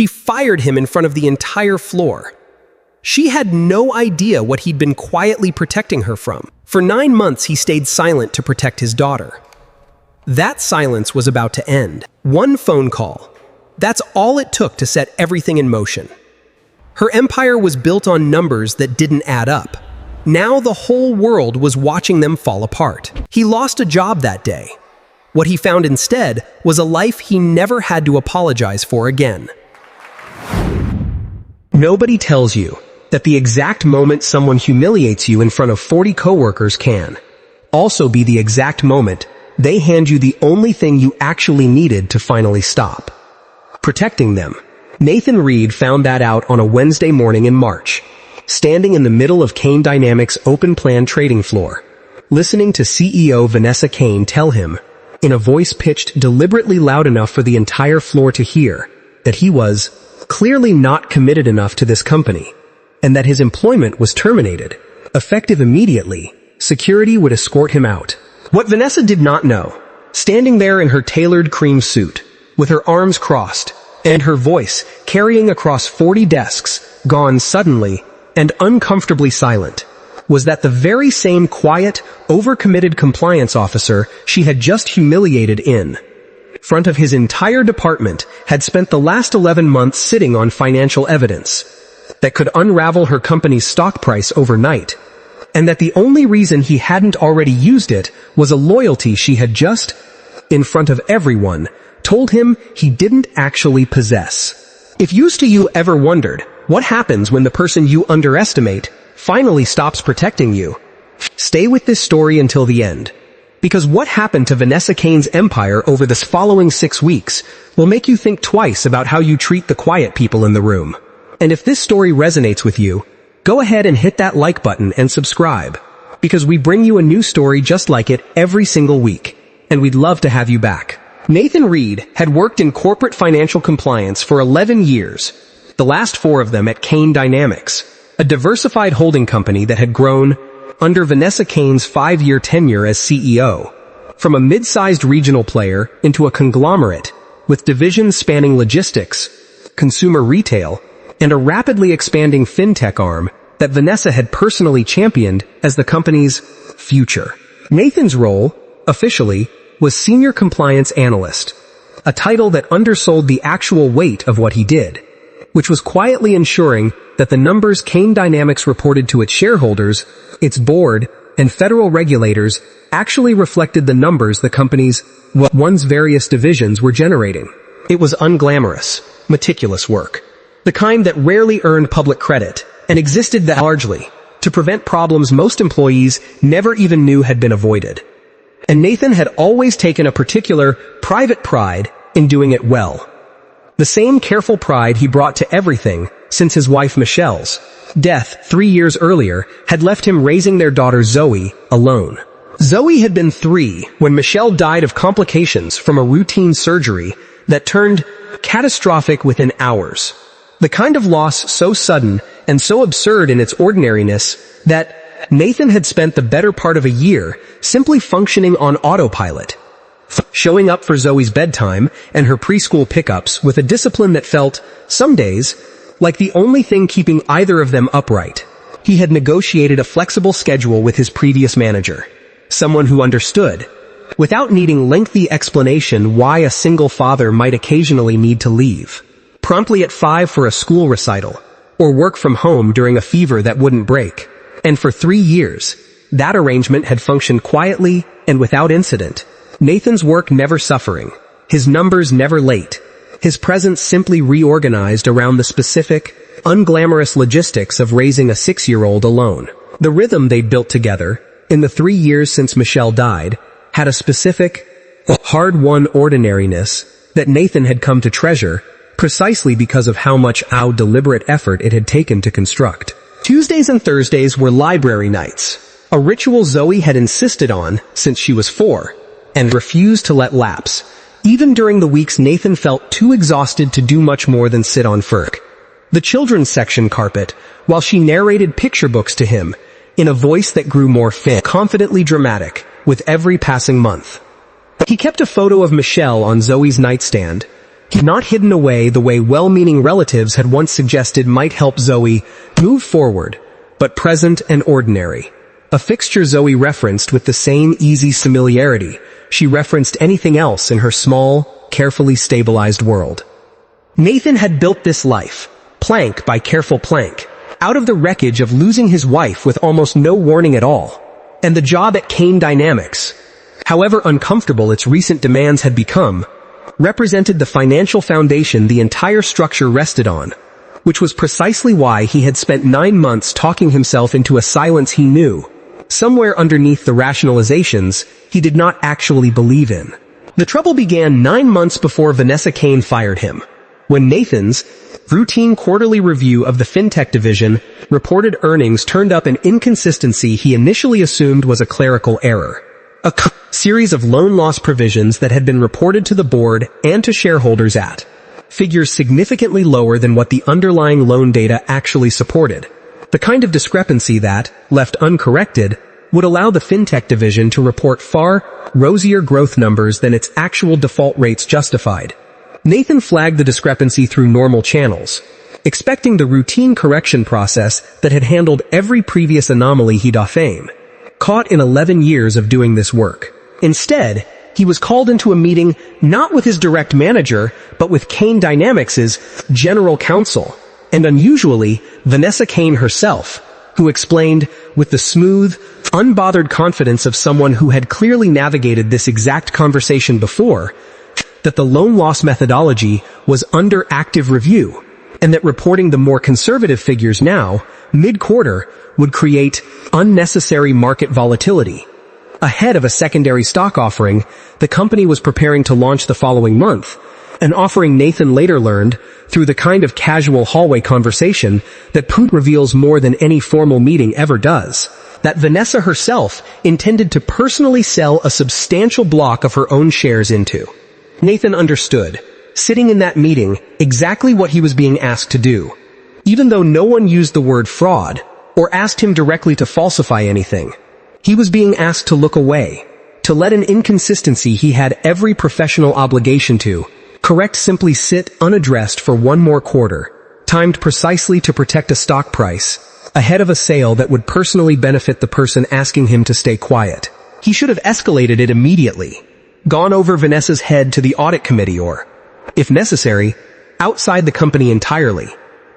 She fired him in front of the entire floor. She had no idea what he'd been quietly protecting her from. For 9 months, he stayed silent to protect his daughter. That silence was about to end. One phone call. That's all it took to set everything in motion. Her empire was built on numbers that didn't add up. Now the whole world was watching them fall apart. He lost a job that day. What he found instead was a life he never had to apologize for again. Nobody tells you that the exact moment someone humiliates you in front of 40 coworkers can also be the exact moment they hand you the only thing you actually needed to finally stop protecting them. Nathan Reed found that out on a Wednesday morning in March, standing in the middle of Kane Dynamics' open-plan trading floor, listening to CEO Vanessa Kane tell him, in a voice pitched deliberately loud enough for the entire floor to hear, that he was clearly not committed enough to this company, and that his employment was terminated. Effective immediately, security would escort him out. What Vanessa did not know, standing there in her tailored cream suit, with her arms crossed, and her voice carrying across 40 desks, gone suddenly and uncomfortably silent, was that the very same quiet, overcommitted compliance officer she had just humiliated in front of his entire department had spent the last 11 months sitting on financial evidence that could unravel her company's stock price overnight, and that the only reason he hadn't already used it was a loyalty she had just, in front of everyone, told him he didn't actually possess. If you ever wondered what happens when the person you underestimate finally stops protecting you, stay with this story until the end, because what happened to Vanessa Kane's empire over this following 6 weeks will make you think twice about how you treat the quiet people in the room. And if this story resonates with you, go ahead and hit that like button and subscribe, because we bring you a new story just like it every single week, and we'd love to have you back. Nathan Reed had worked in corporate financial compliance for 11 years, the last 4 of them at Kane Dynamics, a diversified holding company that had grown under Vanessa Kane's 5-year tenure as CEO, from a mid-sized regional player into a conglomerate with divisions spanning logistics, consumer retail, and a rapidly expanding fintech arm that Vanessa had personally championed as the company's future. Nathan's role, officially, was Senior Compliance Analyst, a title that undersold the actual weight of what he did, which was quietly ensuring that the numbers Kane Dynamics reported to its shareholders, its board, and federal regulators actually reflected the numbers the company's one's various divisions were generating. It was unglamorous, meticulous work, the kind that rarely earned public credit and existed that largely to prevent problems most employees never even knew had been avoided. And Nathan had always taken a particular private pride in doing it well. The same careful pride he brought to everything since his wife Michelle's death 3 years earlier had left him raising their daughter Zoe alone. Zoe had been 3 when Michelle died of complications from a routine surgery that turned catastrophic within hours. The kind of loss so sudden and so absurd in its ordinariness that Nathan had spent the better part of a year simply functioning on autopilot, showing up for Zoe's bedtime and her preschool pickups with a discipline that felt, some days, like the only thing keeping either of them upright. He had negotiated a flexible schedule with his previous manager, someone who understood, without needing lengthy explanation, why a single father might occasionally need to leave promptly at 5 for a school recital, or work from home during a fever that wouldn't break. And for 3 years, that arrangement had functioned quietly and without incident. Nathan's work never suffering, his numbers never late, his presence simply reorganized around the specific, unglamorous logistics of raising a 6-year-old alone. The rhythm they'd built together, in the 3 years since Michelle died, had a specific, hard-won ordinariness that Nathan had come to treasure precisely because of how much deliberate effort it had taken to construct. Tuesdays and Thursdays were library nights, a ritual Zoe had insisted on since she was 4, and refused to let lapse. Even during the weeks Nathan felt too exhausted to do much more than sit on the children's section carpet, while she narrated picture books to him, in a voice that grew more confidently dramatic with every passing month. He kept a photo of Michelle on Zoe's nightstand, not hidden away the way well-meaning relatives had once suggested might help Zoe move forward, but present and ordinary. A fixture Zoe referenced with the same easy familiarity she referenced anything else in her small, carefully stabilized world. Nathan had built this life, plank by careful plank, out of the wreckage of losing his wife with almost no warning at all, and the job at Kane Dynamics, however uncomfortable its recent demands had become, represented the financial foundation the entire structure rested on, which was precisely why he had spent 9 months talking himself into a silence he knew, somewhere underneath the rationalizations, he did not actually believe in. The trouble began 9 months before Vanessa Kane fired him, when Nathan's routine quarterly review of the fintech division reported earnings turned up an inconsistency he initially assumed was a clerical error. A series of loan loss provisions that had been reported to the board and to shareholders at figures significantly lower than what the underlying loan data actually supported. The kind of discrepancy that, left uncorrected, would allow the fintech division to report far rosier growth numbers than its actual default rates justified. Nathan flagged the discrepancy through normal channels, expecting the routine correction process that had handled every previous anomaly he'd offame, caught in 11 years of doing this work. Instead, he was called into a meeting not with his direct manager, but with Kane Dynamics' general counsel, and unusually, Vanessa Kane herself, who explained, with the smooth, unbothered confidence of someone who had clearly navigated this exact conversation before, that the loan loss methodology was under active review, and that reporting the more conservative figures now, mid-quarter, would create unnecessary market volatility. Ahead of a secondary stock offering, the company was preparing to launch the following month, an offering Nathan later learned, through the kind of casual hallway conversation that reveals more than any formal meeting ever does, that Vanessa herself intended to personally sell a substantial block of her own shares into. Nathan understood, sitting in that meeting, exactly what he was being asked to do. Even though no one used the word fraud, or asked him directly to falsify anything, he was being asked to look away, to let an inconsistency he had every professional obligation to correct simply sit unaddressed for one more quarter, timed precisely to protect a stock price, ahead of a sale that would personally benefit the person asking him to stay quiet. He should have escalated it immediately, gone over Vanessa's head to the audit committee or, if necessary, outside the company entirely.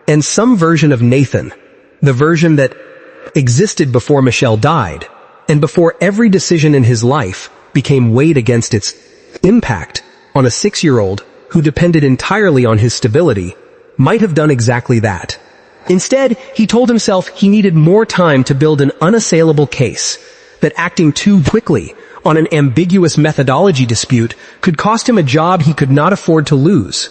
And some version of Nathan, the version that existed before Michelle died, and before every decision in his life became weighed against its impact on a 6-year-old who depended entirely on his stability, might have done exactly that. Instead, he told himself he needed more time to build an unassailable case, that acting too quickly on an ambiguous methodology dispute could cost him a job he could not afford to lose,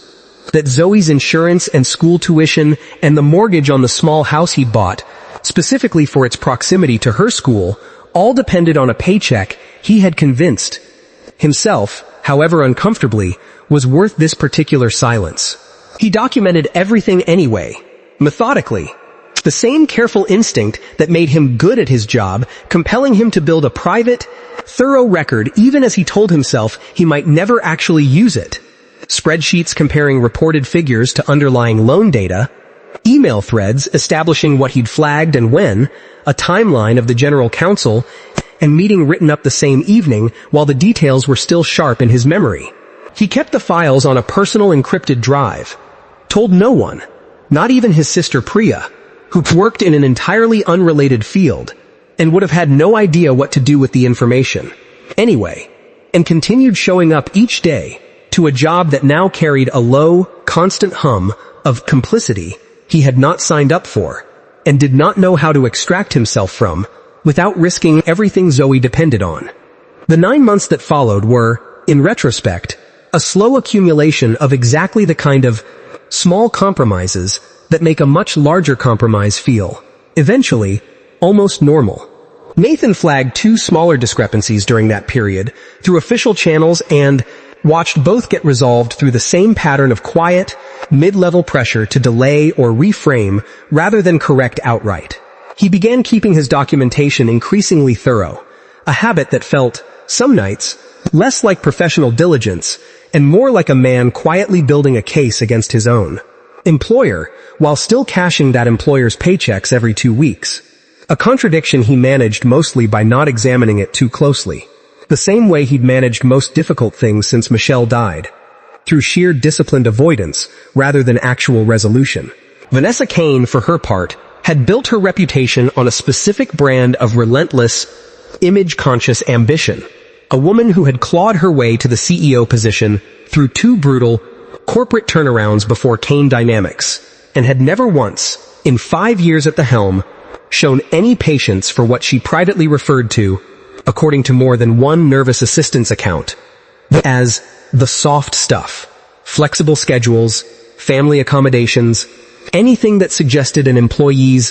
that Zoe's insurance and school tuition and the mortgage on the small house he'd bought, specifically for its proximity to her school, all depended on a paycheck he had convinced himself, however uncomfortably, was worth this particular silence. He documented everything anyway, methodically, the same careful instinct that made him good at his job, compelling him to build a private, thorough record even as he told himself he might never actually use it. Spreadsheets comparing reported figures to underlying loan data, email threads establishing what he'd flagged and when, a timeline of the general counsel, and meeting written up the same evening while the details were still sharp in his memory. He kept the files on a personal encrypted drive, told no one, not even his sister Priya, who worked in an entirely unrelated field, and would have had no idea what to do with the information. Anyway, and continued showing up each day to a job that now carried a low, constant hum of complicity he had not signed up for, and did not know how to extract himself from, without risking everything Zoe depended on. The 9 months that followed were, in retrospect, a slow accumulation of exactly the kind of small compromises that make a much larger compromise feel, eventually, almost normal. Nathan flagged 2 smaller discrepancies during that period through official channels and watched both get resolved through the same pattern of quiet, mid-level pressure to delay or reframe rather than correct outright. He began keeping his documentation increasingly thorough, a habit that felt, some nights, less like professional diligence and more like a man quietly building a case against his own employer, while still cashing that employer's paychecks every 2 weeks. A contradiction he managed mostly by not examining it too closely. The same way he'd managed most difficult things since Michelle died, through sheer disciplined avoidance rather than actual resolution. Vanessa Kane, for her part, had built her reputation on a specific brand of relentless, image-conscious ambition. A woman who had clawed her way to the CEO position through 2 brutal, corporate turnarounds before Kane Dynamics, and had never once, in 5 years at the helm, shown any patience for what she privately referred to, according to more than one nervous assistance account, as the soft stuff. Flexible schedules, family accommodations, anything that suggested an employee's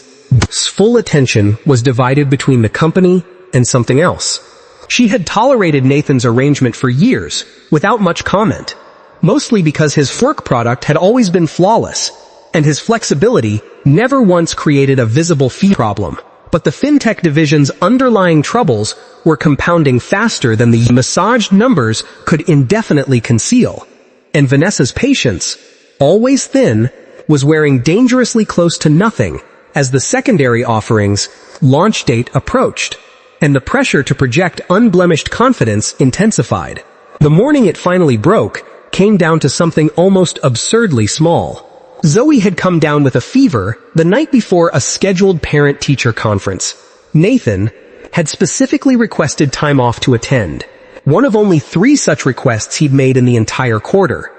full attention was divided between the company and something else. She had tolerated Nathan's arrangement for years, without much comment, mostly because his work product had always been flawless, and his flexibility never once created a visible fee problem. But the fintech division's underlying troubles were compounding faster than the massaged numbers could indefinitely conceal. And Vanessa's patience, always thin, was wearing dangerously close to nothing as the secondary offering's launch date approached, and the pressure to project unblemished confidence intensified. The morning it finally broke came down to something almost absurdly small. Zoe had come down with a fever the night before a scheduled parent-teacher conference. Nathan had specifically requested time off to attend, one of only 3 such requests he'd made in the entire quarter.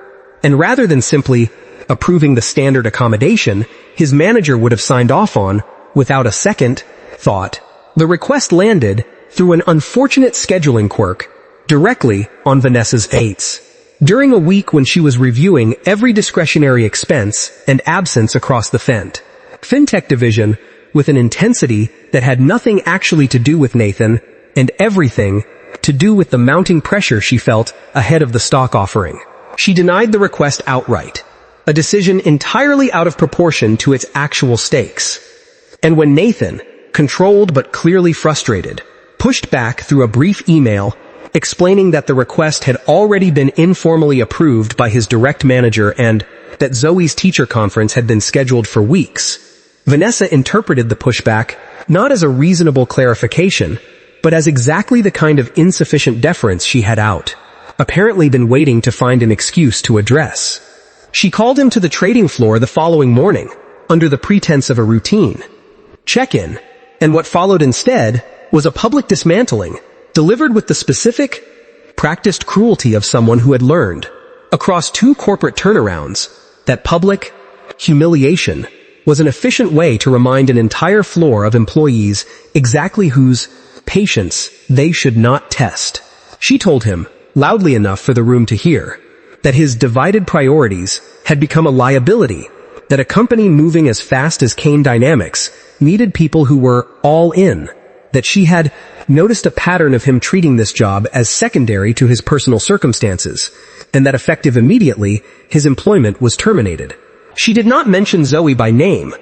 And rather than simply approving the standard accommodation his manager would have signed off on without a second thought, the request landed through an unfortunate scheduling quirk directly on Vanessa's dates. During a week when she was reviewing every discretionary expense and absence across the fintech division with an intensity that had nothing actually to do with Nathan and everything to do with the mounting pressure she felt ahead of the stock offering. She denied the request outright, a decision entirely out of proportion to its actual stakes. And when Nathan, controlled but clearly frustrated, pushed back through a brief email explaining that the request had already been informally approved by his direct manager and that Zoe's teacher conference had been scheduled for weeks, Vanessa interpreted the pushback not as a reasonable clarification, but as exactly the kind of insufficient deference she had apparently been waiting to find an excuse to address. She called him to the trading floor the following morning, under the pretense of a routine check-in, and what followed instead was a public dismantling, delivered with the specific, practiced cruelty of someone who had learned, across 2 corporate turnarounds, that public humiliation was an efficient way to remind an entire floor of employees exactly whose patience they should not test. She told him, loudly enough for the room to hear, that his divided priorities had become a liability, that a company moving as fast as Kane Dynamics needed people who were all in, that she had noticed a pattern of him treating this job as secondary to his personal circumstances, and that effective immediately, his employment was terminated. She did not mention Zoe by name,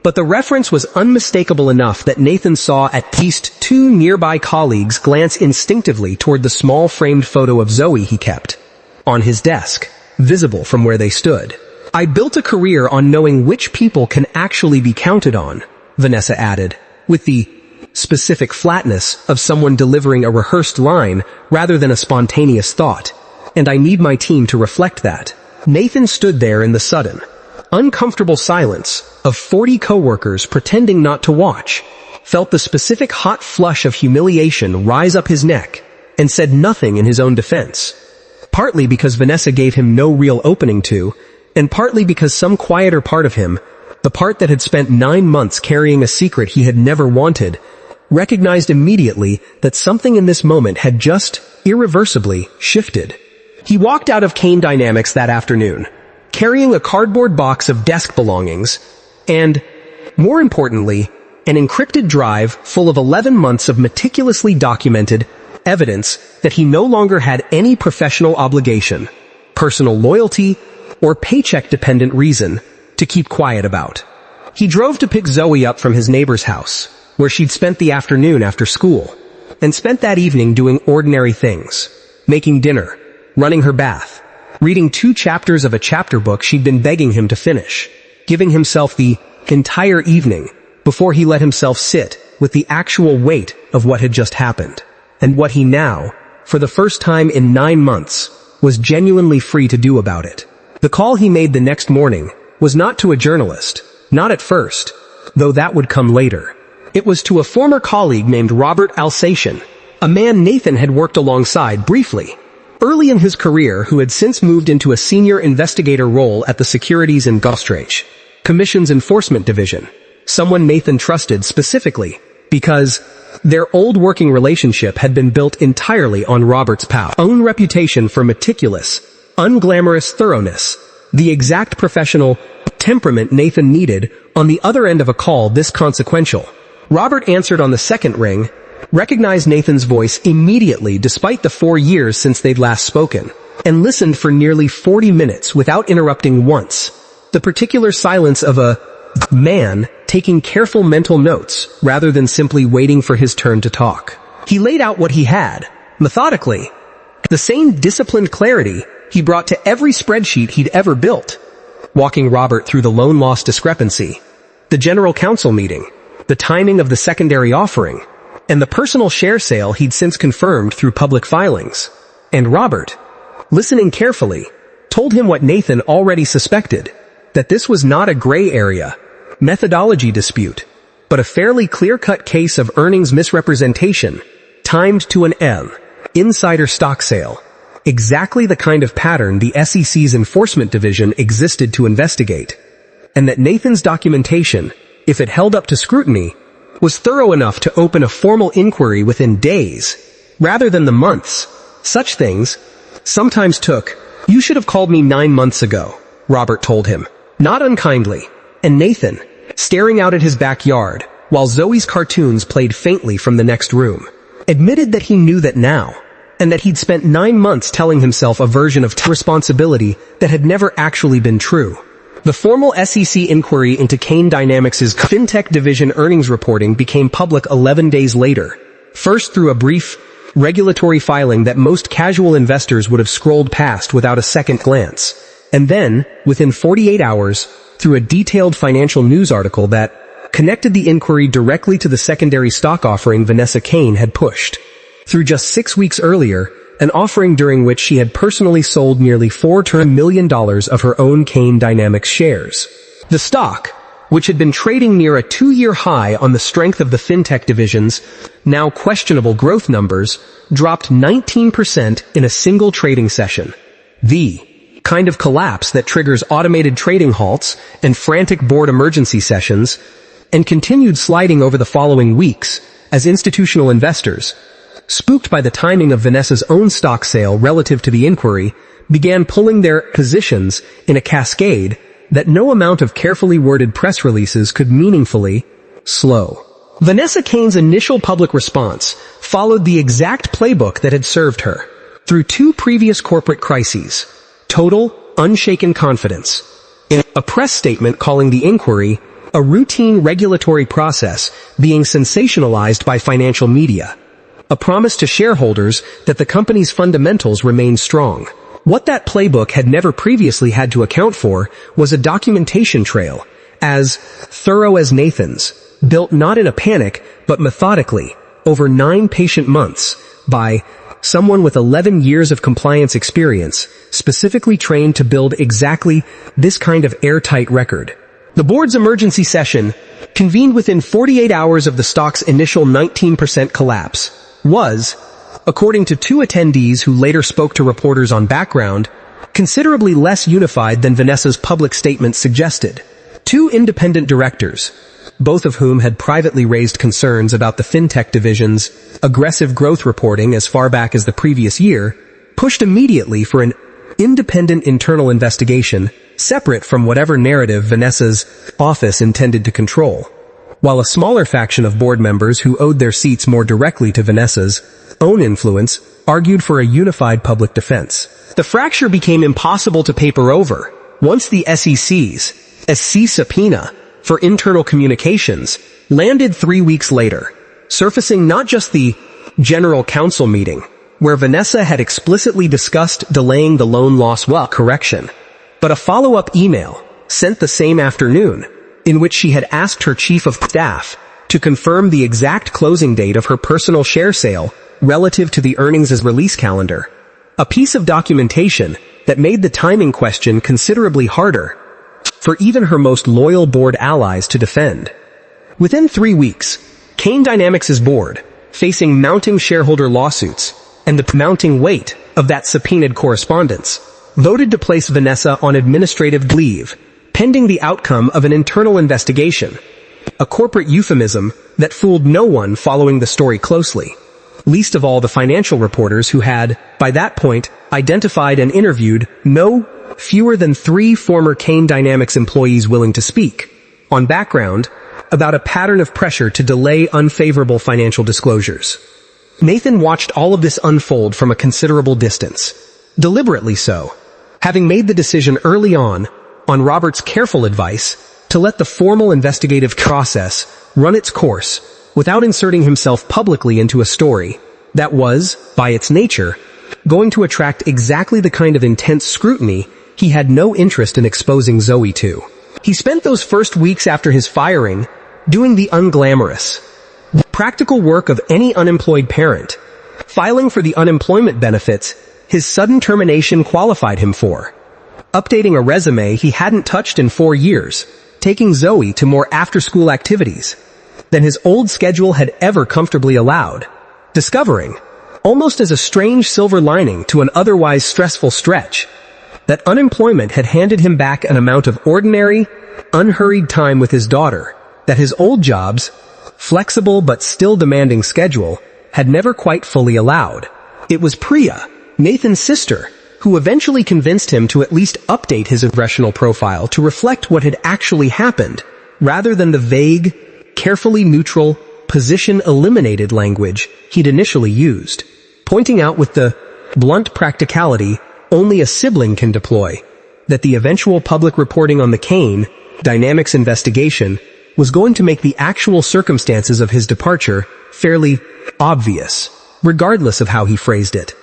but the reference was unmistakable enough that Nathan saw at least 2 nearby colleagues glance instinctively toward the small framed photo of Zoe he kept on his desk, visible from where they stood. "I built a career on knowing which people can actually be counted on," Vanessa added, with the specific flatness of someone delivering a rehearsed line rather than a spontaneous thought, "and I need my team to reflect that." Nathan stood there in the sudden, uncomfortable silence of 40 coworkers pretending not to watch, felt the specific hot flush of humiliation rise up his neck, and said nothing in his own defense. Partly because Vanessa gave him no real opening to, and partly because some quieter part of him, the part that had spent 9 months carrying a secret he had never wanted, recognized immediately that something in this moment had just irreversibly shifted. He walked out of Kane Dynamics that afternoon, carrying a cardboard box of desk belongings, and, more importantly, an encrypted drive full of 11 months of meticulously documented evidence that he no longer had any professional obligation, personal loyalty, or paycheck-dependent reason to keep quiet about. He drove to pick Zoe up from his neighbor's house, where she'd spent the afternoon after school, and spent that evening doing ordinary things, making dinner, running her bath, reading 2 chapters of a chapter book she'd been begging him to finish, giving himself the entire evening before he let himself sit with the actual weight of what had just happened, and what he now, for the first time in 9 months, was genuinely free to do about it. The call he made the next morning was not to a journalist, not at first, though that would come later. It was to a former colleague named Robert Alsatian, a man Nathan had worked alongside briefly, early in his career, who had since moved into a senior investigator role at the Securities and Exchange Commission's Enforcement Division, someone Nathan trusted specifically because their old working relationship had been built entirely on Robert's own reputation for meticulous, unglamorous thoroughness, the exact professional temperament Nathan needed on the other end of a call this consequential. Robert answered on the second ring, recognized Nathan's voice immediately despite the 4 years since they'd last spoken, and listened for nearly 40 minutes without interrupting once. The particular silence of a man taking careful mental notes rather than simply waiting for his turn to talk. He laid out what he had, methodically, the same disciplined clarity he brought to every spreadsheet he'd ever built, walking Robert through the loan loss discrepancy, the general counsel meeting, the timing of the secondary offering, and the personal share sale he'd since confirmed through public filings. And Robert, listening carefully, told him what Nathan already suspected, that this was not a gray area, methodology dispute, but a fairly clear-cut case of earnings misrepresentation, timed to an insider stock sale, exactly the kind of pattern the SEC's enforcement division existed to investigate, and that Nathan's documentation, if it held up to scrutiny, was thorough enough to open a formal inquiry within days, rather than the months. Such things sometimes took. "You should have called me 9 months ago," Robert told him, not unkindly, and Nathan, staring out at his backyard, while Zoe's cartoons played faintly from the next room, admitted that he knew that now, and that he'd spent 9 months telling himself a version of responsibility that had never actually been true. The formal SEC inquiry into Kane Dynamics' fintech division earnings reporting became public 11 days later, first through a brief regulatory filing that most casual investors would have scrolled past without a second glance, and then, within 48 hours, through a detailed financial news article that connected the inquiry directly to the secondary stock offering Vanessa Kane had pushed through just 6 weeks earlier, an offering during which she had personally sold nearly $4 million of her own Kane Dynamics shares. The stock, which had been trading near a 2-year high on the strength of the fintech division's now questionable growth numbers, dropped 19% in a single trading session. The kind of collapse that triggers automated trading halts and frantic board emergency sessions, and continued sliding over the following weeks as institutional investors, spooked by the timing of Vanessa's own stock sale relative to the inquiry, began pulling their positions in a cascade that no amount of carefully worded press releases could meaningfully slow. Vanessa Kane's initial public response followed the exact playbook that had served her through 2 previous corporate crises: total, unshaken confidence, in a press statement calling the inquiry a routine regulatory process being sensationalized by financial media, a promise to shareholders that the company's fundamentals remained strong. What that playbook had never previously had to account for was a documentation trail, as thorough as Nathan's, built not in a panic, but methodically, over 9 patient months, by someone with 11 years of compliance experience, specifically trained to build exactly this kind of airtight record. The board's emergency session, convened within 48 hours of the stock's initial 19% collapse, was, according to 2 attendees who later spoke to reporters on background, considerably less unified than Vanessa's public statement suggested. 2 independent directors, both of whom had privately raised concerns about the fintech division's aggressive growth reporting as far back as the previous year, pushed immediately for an independent internal investigation separate from whatever narrative Vanessa's office intended to control, while a smaller faction of board members who owed their seats more directly to Vanessa's own influence argued for a unified public defense. The fracture became impossible to paper over once the SEC's SEC subpoena for internal communications landed 3 weeks later, surfacing not just the general counsel meeting, where Vanessa had explicitly discussed delaying the loan loss correction, but a follow-up email sent the same afternoon in which she had asked her chief of staff to confirm the exact closing date of her personal share sale relative to the earnings' release calendar. A piece of documentation that made the timing question considerably harder for even her most loyal board allies to defend. Within 3 weeks, Kane Dynamics' board, facing mounting shareholder lawsuits and the mounting weight of that subpoenaed correspondence, voted to place Vanessa on administrative leave, pending the outcome of an internal investigation, a corporate euphemism that fooled no one following the story closely, least of all the financial reporters who had, by that point, identified and interviewed no fewer than 3 former Kane Dynamics employees willing to speak, on background, about a pattern of pressure to delay unfavorable financial disclosures. Nathan watched all of this unfold from a considerable distance, deliberately so, having made the decision early on Robert's careful advice, to let the formal investigative process run its course without inserting himself publicly into a story that was, by its nature, going to attract exactly the kind of intense scrutiny he had no interest in exposing Zoe to. He spent those first weeks after his firing doing the unglamorous, practical work of any unemployed parent, filing for the unemployment benefits his sudden termination qualified him for, updating a resume he hadn't touched in 4 years, taking Zoe to more after-school activities than his old schedule had ever comfortably allowed, discovering, almost as a strange silver lining to an otherwise stressful stretch, that unemployment had handed him back an amount of ordinary, unhurried time with his daughter that his old job's flexible but still demanding schedule had never quite fully allowed. It was Priya, Nathan's sister, who eventually convinced him to at least update his professional profile to reflect what had actually happened, rather than the vague, carefully neutral, position-eliminated language he'd initially used, pointing out with the blunt practicality only a sibling can deploy that the eventual public reporting on the Kane Dynamics investigation was going to make the actual circumstances of his departure fairly obvious, regardless of how he phrased it,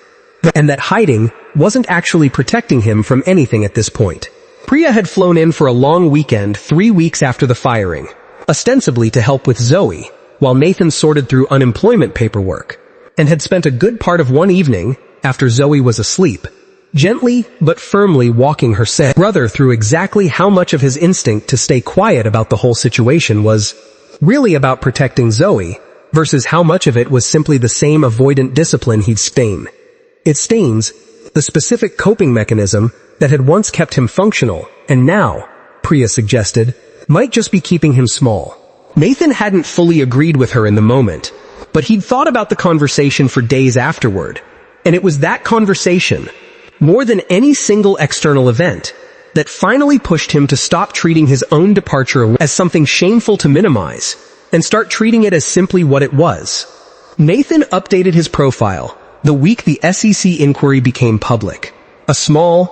and that hiding wasn't actually protecting him from anything at this point. Priya had flown in for a long weekend 3 weeks after the firing, ostensibly to help with Zoe, while Nathan sorted through unemployment paperwork, and had spent a good part of one evening, after Zoe was asleep, gently but firmly walking her said brother through exactly how much of his instinct to stay quiet about the whole situation was really about protecting Zoe, versus how much of it was simply the same avoidant discipline he'd stain. It stains the specific coping mechanism that had once kept him functional, and now, Priya suggested, might just be keeping him small. Nathan hadn't fully agreed with her in the moment, but he'd thought about the conversation for days afterward, and it was that conversation, more than any single external event, that finally pushed him to stop treating his own departure as something shameful to minimize, and start treating it as simply what it was. Nathan updated his profile the week the SEC inquiry became public. A small,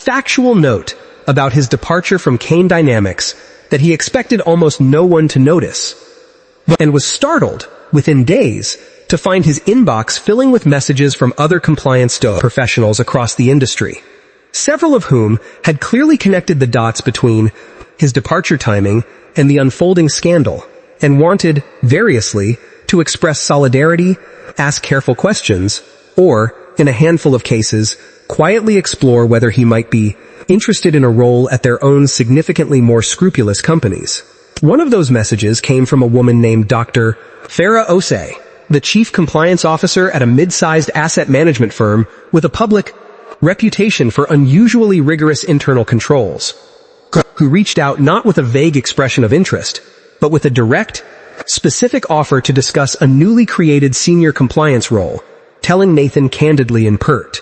factual note about his departure from Kane Dynamics that he expected almost no one to notice, and was startled, within days, to find his inbox filling with messages from other compliance professionals across the industry, several of whom had clearly connected the dots between his departure timing and the unfolding scandal, and wanted, variously, to express solidarity, ask careful questions, or, in a handful of cases, quietly explore whether he might be interested in a role at their own significantly more scrupulous companies. One of those messages came from a woman named Dr. Farah Osei, the chief compliance officer at a mid-sized asset management firm with a public reputation for unusually rigorous internal controls, who reached out not with a vague expression of interest, but with a direct, specific offer to discuss a newly created senior compliance role, telling Nathan candidly in pert,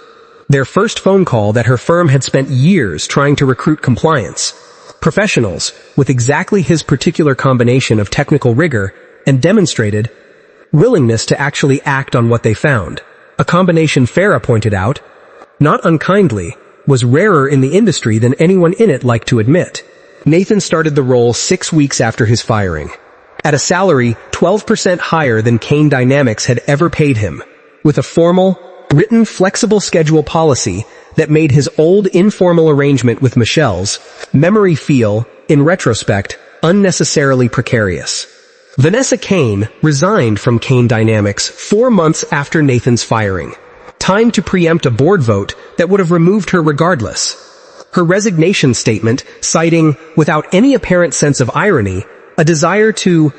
their first phone call, that her firm had spent years trying to recruit compliance professionals with exactly his particular combination of technical rigor and demonstrated willingness to actually act on what they found. A combination Farah pointed out, not unkindly, was rarer in the industry than anyone in it liked to admit. Nathan started the role 6 weeks after his firing, at a salary 12% higher than Kane Dynamics had ever paid him, with a formal, written flexible schedule policy that made his old informal arrangement with Michelle's memory feel, in retrospect, unnecessarily precarious. Vanessa Kane resigned from Kane Dynamics 4 months after Nathan's firing. Time to preempt a board vote that would have removed her regardless. Her resignation statement, citing, without any apparent sense of irony, a desire to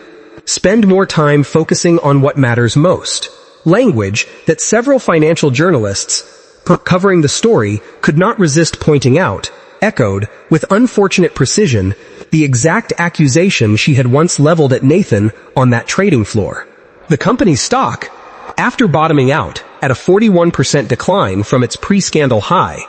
spend more time focusing on what matters most. Language that several financial journalists covering the story could not resist pointing out, echoed, with unfortunate precision, the exact accusation she had once leveled at Nathan on that trading floor. The company's stock, after bottoming out at a 41% decline from its pre-scandal high,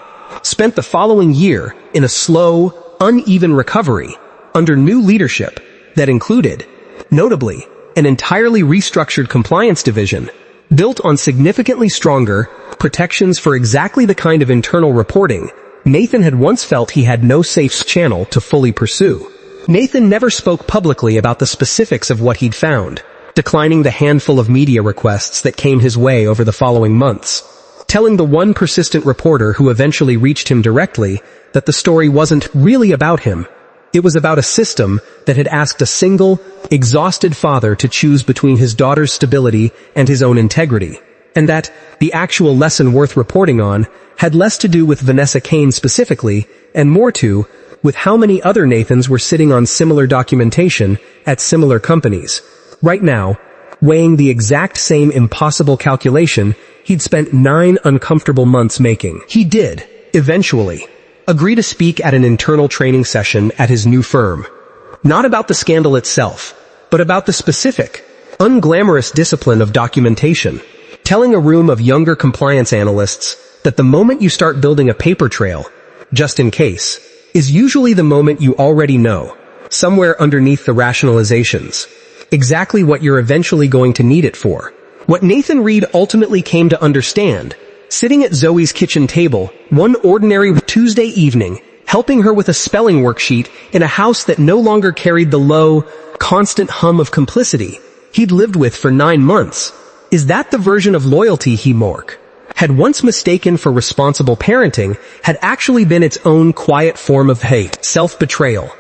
spent the following year in a slow, uneven recovery under new leadership that included, notably, an entirely restructured compliance division built on significantly stronger protections for exactly the kind of internal reporting Nathan had once felt he had no safe channel to fully pursue. Nathan never spoke publicly about the specifics of what he'd found, declining the handful of media requests that came his way over the following months, telling the one persistent reporter who eventually reached him directly that the story wasn't really about him. It was about a system that had asked a single, exhausted father to choose between his daughter's stability and his own integrity, and that the actual lesson worth reporting on had less to do with Vanessa Kane specifically, and more to with how many other Nathans were sitting on similar documentation at similar companies, right now, weighing the exact same impossible calculation he'd spent 9 uncomfortable months making. He did, eventually, agree to speak at an internal training session at his new firm. Not about the scandal itself, but about the specific, unglamorous discipline of documentation, telling a room of younger compliance analysts that the moment you start building a paper trail, just in case, is usually the moment you already know, somewhere underneath the rationalizations, exactly what you're eventually going to need it for. What Nathan Reed ultimately came to understand, sitting at Zoe's kitchen table one ordinary Tuesday evening, helping her with a spelling worksheet in a house that no longer carried the low, constant hum of complicity he'd lived with for 9 months, is that the version of loyalty he had once mistaken for responsible parenting had actually been its own quiet form of hate, self-betrayal.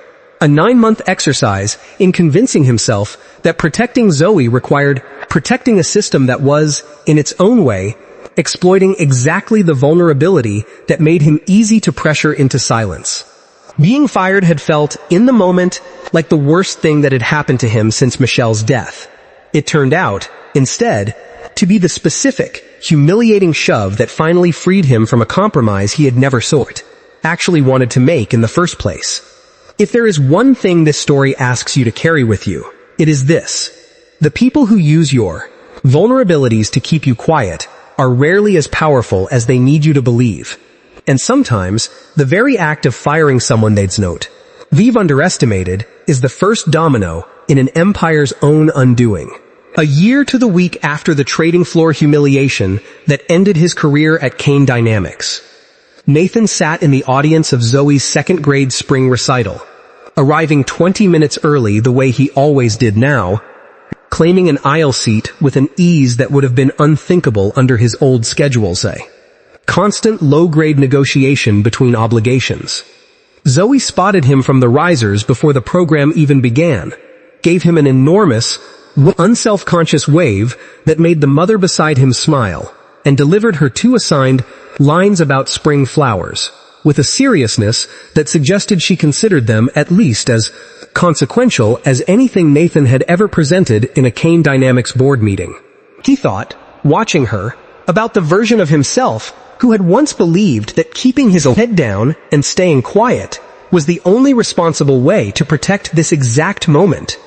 A 9-month exercise in convincing himself that protecting Zoe required protecting a system that was, in its own way, exploiting exactly the vulnerability that made him easy to pressure into silence. Being fired had felt, in the moment, like the worst thing that had happened to him since Michelle's death. It turned out, instead, to be the specific, humiliating shove that finally freed him from a compromise he had never actually wanted to make in the first place. If there is one thing this story asks you to carry with you, it is this. The people who use your vulnerabilities to keep you quiet are rarely as powerful as they need you to believe. And sometimes, the very act of firing someone they've underestimated is the first domino in an empire's own undoing. A year to the week after the trading floor humiliation that ended his career at Kane Dynamics, Nathan sat in the audience of Zoe's second-grade spring recital, arriving 20 minutes early the way he always did now, claiming an aisle seat with an ease that would have been unthinkable under his old schedule, constant low-grade negotiation between obligations. Zoe spotted him from the risers before the program even began, gave him an enormous, unself-conscious wave that made the mother beside him smile, and delivered her 2 assigned lines about spring flowers, with a seriousness that suggested she considered them at least as consequential as anything Nathan had ever presented in a Kane Dynamics board meeting. He thought, watching her, about the version of himself who had once believed that keeping his head down and staying quiet was the only responsible way to protect this exact moment,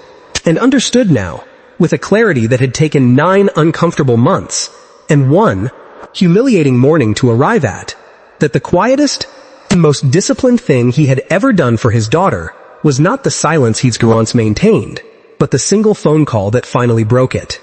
and understood now, with a clarity that had taken 9 uncomfortable months, and 1 humiliating morning to arrive at, that the quietest and most disciplined thing he had ever done for his daughter was not the silence he'd once maintained, but the single phone call that finally broke it.